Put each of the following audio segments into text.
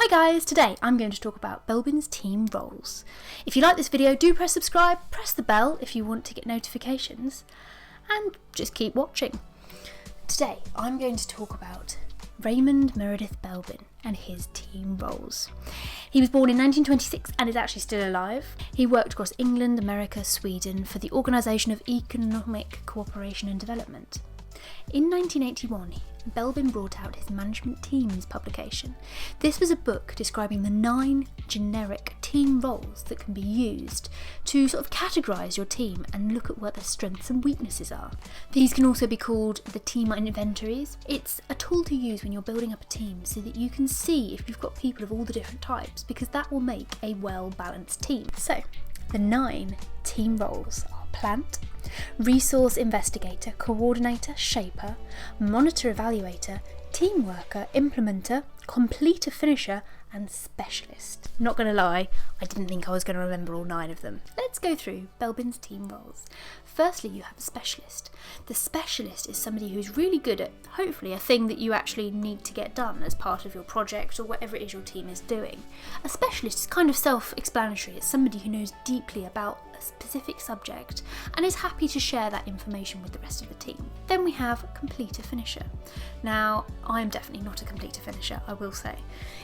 Hi guys, today I'm going to talk about Belbin's team roles. If you like this video, do press subscribe, press the bell if you want to get notifications, and just keep watching. Today I'm going to talk about Raymond Meredith Belbin and his team roles. He was born in 1926 and is actually still alive. He worked across England, America, Sweden for the Organisation of Economic Cooperation and Development. In 1981, Belbin brought out his Management Teams publication. This was a book describing the 9 generic team roles that can be used to sort of categorise your team and look at what their strengths and weaknesses are. These can also be called the team inventories. It's a tool to use when you're building up a team so that you can see if you've got people of all the different types, because that will make a well-balanced team. So, the 9 team roles are plant, resource investigator, coordinator, shaper, monitor evaluator, team worker, implementer, completer finisher, and specialist. Not going to lie, I didn't think I was going to remember all 9 of them. Let's go through Belbin's team roles. Firstly, you have a specialist. The specialist is somebody who's really good at, hopefully, a thing that you actually need to get done as part of your project or whatever it is your team is doing. A specialist is kind of self-explanatory. It's somebody who knows deeply about a specific subject and is happy to share that information with the rest of the team. Then we have completer finisher. Now, I'm definitely not a completer finisher, I will say.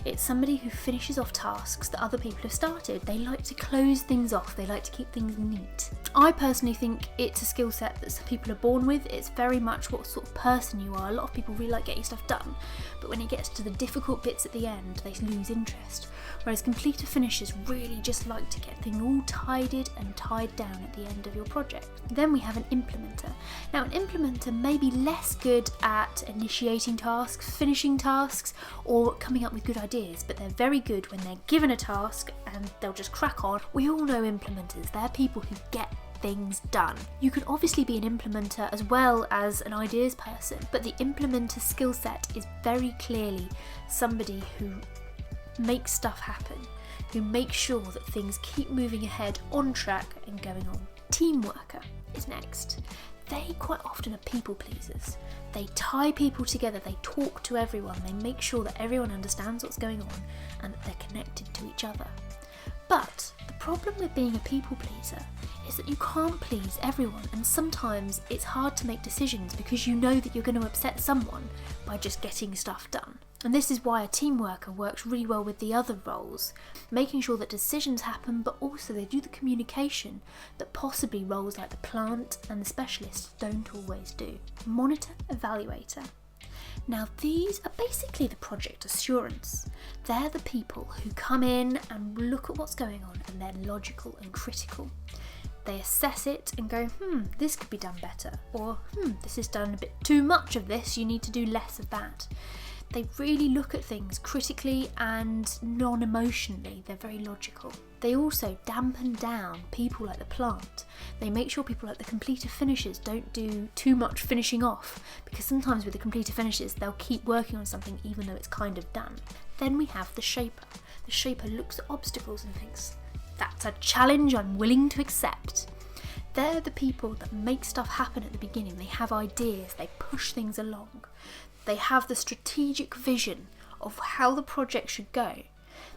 It's somebody who finishes off tasks that other people have started. They like to close things off, they like to keep things neat. I personally think it's a skill set that some people are born with. It's very much what sort of person you are. A lot of people really like getting stuff done, but when it gets to the difficult bits at the end, they lose interest. Whereas completer finishers really just like to get things all tidied and tied down at the end of your project. Then we have an implementer. Now, an implementer may be less good at initiating tasks, finishing tasks, or coming up with good ideas, but they're very good when they're given a task and they'll just crack on. We all know implementers. They're people who get things done. You can obviously be an implementer as well as an ideas person, but the implementer skill set is very clearly somebody who makes stuff happen, who makes sure that things keep moving ahead on track and going on. Team worker is next. They quite often are people pleasers. They tie people together, they talk to everyone, they make sure that everyone understands what's going on and that they're connected to each other. But the problem with being a people pleaser is that you can't please everyone, and sometimes it's hard to make decisions because you know that you're going to upset someone by just getting stuff done. And this is why a team worker works really well with the other roles, making sure that decisions happen, but also they do the communication that possibly roles like the plant and the specialist don't always do. Monitor evaluator. Now, these are basically the project assurance. They're the people who come in and look at what's going on, and they're logical and critical. They assess it and go, this could be done better, or this is done a bit too much of this, you need to do less of that. They really look at things critically and non-emotionally. They're very logical. They also dampen down people like the plant. They make sure people like the completer finishers don't do too much finishing off, because sometimes with the completer finishers they'll keep working on something even though it's kind of done. Then we have the shaper. The shaper looks at obstacles and thinks, that's a challenge I'm willing to accept. They're the people that make stuff happen at the beginning. They have ideas, they push things along. They have the strategic vision of how the project should go.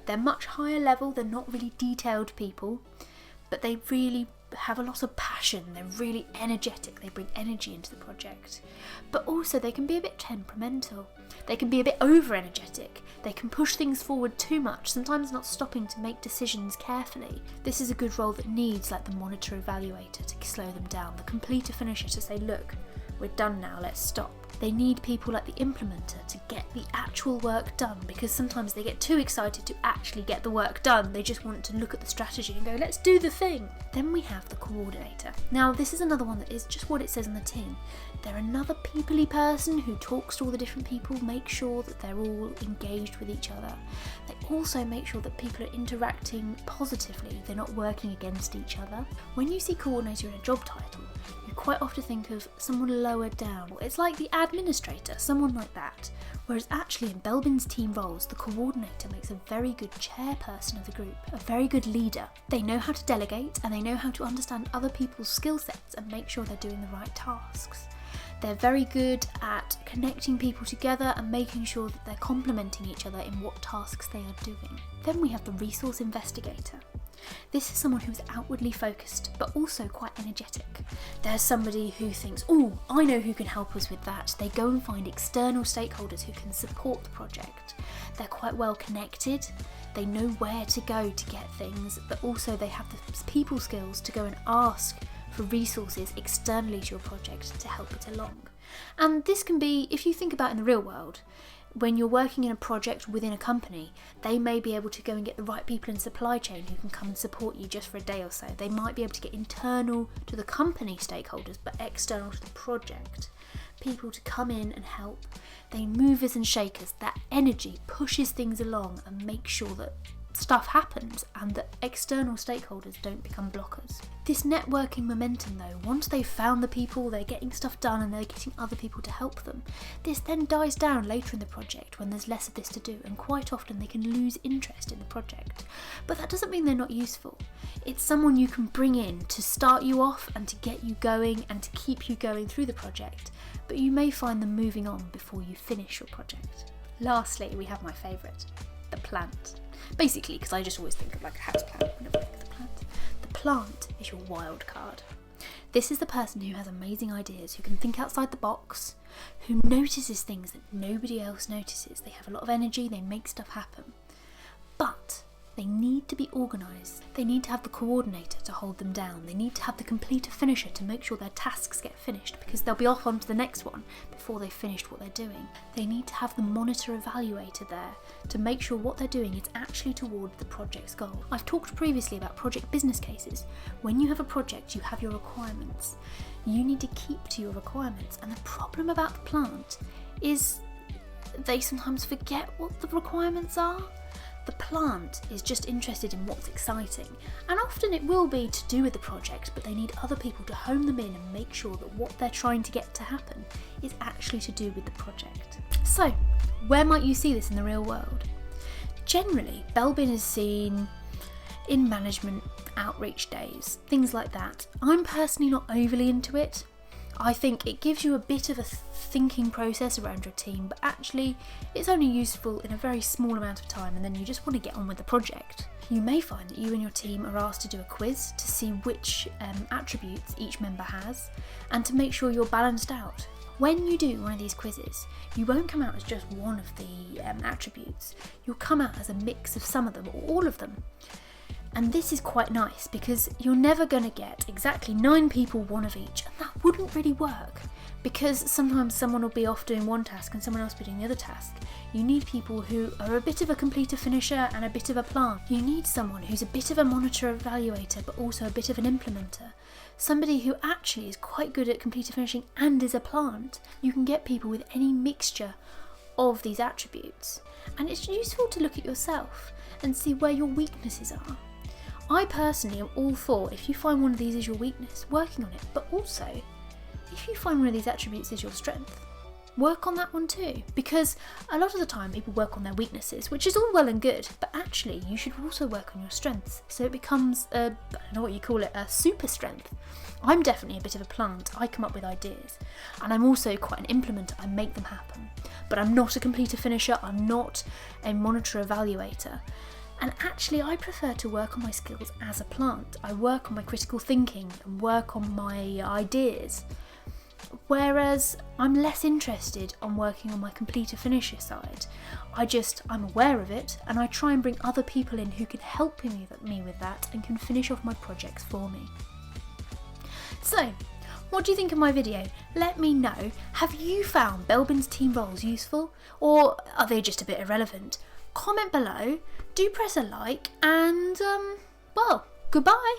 They're much higher level, they're not really detailed people, but they really have a lot of passion, they're really energetic, they bring energy into the project. But also they can be a bit temperamental, they can be a bit over energetic, they can push things forward too much, sometimes not stopping to make decisions carefully. This is a good role that needs like the monitor evaluator to slow them down, the completer finisher to say, look, we're done now, let's stop. They need people like the implementer to get the actual work done, because sometimes they get too excited to actually get the work done. They just want to look at the strategy and go, let's do the thing. Then we have the coordinator. Now, this is another one that is just what it says on the tin. They're another people-y person who talks to all the different people, make sure that they're all engaged with each other. They also make sure that people are interacting positively, they're not working against each other. When you see coordinator in a job title, you quite often think of someone lower down. It's like the administrator, someone like that. Whereas actually in Belbin's team roles, the coordinator makes a very good chairperson of the group, a very good leader. They know how to delegate and they know how to understand other people's skill sets and make sure they're doing the right tasks. They're very good at connecting people together and making sure that they're complementing each other in what tasks they are doing. Then we have the resource investigator. This is someone who's outwardly focused but also quite energetic. There's somebody who thinks, oh, I know who can help us with that. They go and find external stakeholders who can support the project. They're quite well connected. They know where to go to get things, but also they have the people skills to go and ask for resources externally to your project to help it along. And this can be, if you think about in the real world, when you're working in a project within a company, they may be able to go and get the right people in supply chain who can come and support you just for a day or so. They might be able to get internal to the company stakeholders, but external to the project. People to come in and help. They movers and shakers. That energy pushes things along and makes sure that stuff happens and that external stakeholders don't become blockers. This networking momentum though, once they've found the people, they're getting stuff done and they're getting other people to help them, this then dies down later in the project when there's less of this to do, and quite often they can lose interest in the project. But that doesn't mean they're not useful. It's someone you can bring in to start you off and to get you going and to keep you going through the project, but you may find them moving on before you finish your project. Lastly, we have my favourite, the plant. Basically, because I just always think of like a house plant whenever I think of the plant. The plant is your wild card. This is the person who has amazing ideas, who can think outside the box, who notices things that nobody else notices. They have a lot of energy, they make stuff happen. But they need to be organised. They need to have the coordinator to hold them down. They need to have the completer finisher to make sure their tasks get finished, because they'll be off onto the next one before they've finished what they're doing. They need to have the monitor evaluator there to make sure what they're doing is actually toward the project's goal. I've talked previously about project business cases. When you have a project, you have your requirements. You need to keep to your requirements. And the problem about the plant is they sometimes forget what the requirements are. The plant is just interested in what's exciting, and often it will be to do with the project, but they need other people to hone them in and make sure that what they're trying to get to happen is actually to do with the project. So, where might you see this in the real world? Generally, Belbin is seen in management outreach days, things like that. I'm personally not overly into it. I think it gives you a bit of a thinking process around your team, but actually it's only useful in a very small amount of time, and then you just want to get on with the project. You may find that you and your team are asked to do a quiz to see which attributes each member has and to make sure you're balanced out. When you do one of these quizzes, you won't come out as just one of the attributes. You'll come out as a mix of some of them or all of them. And this is quite nice because you're never going to get exactly 9 people, one of each, and that wouldn't really work because sometimes someone will be off doing one task and someone else will be doing the other task. You need people who are a bit of a completer finisher and a bit of a plant. You need someone who's a bit of a monitor evaluator but also a bit of an implementer. Somebody who actually is quite good at completer finishing and is a plant. You can get people with any mixture of these attributes, and it's useful to look at yourself and see where your weaknesses are. I personally am all for, if you find one of these as your weakness, working on it, but also if you find one of these attributes as your strength, work on that one too, because a lot of the time people work on their weaknesses, which is all well and good, but actually you should also work on your strengths, so it becomes I don't know what you call it, a super strength. I'm definitely a bit of a plant. I come up with ideas, and I'm also quite an implementer. I make them happen, but I'm not a completer finisher. I'm not a monitor evaluator. And actually I prefer to work on my skills as a plant. I work on my critical thinking and work on my ideas. Whereas I'm less interested on working on my completer finisher side. I'm aware of it, and I try and bring other people in who can help me with that and can finish off my projects for me. So, what do you think of my video? Let me know. Have you found Belbin's team roles useful, or are they just a bit irrelevant? Comment below, do press a like, and well, goodbye.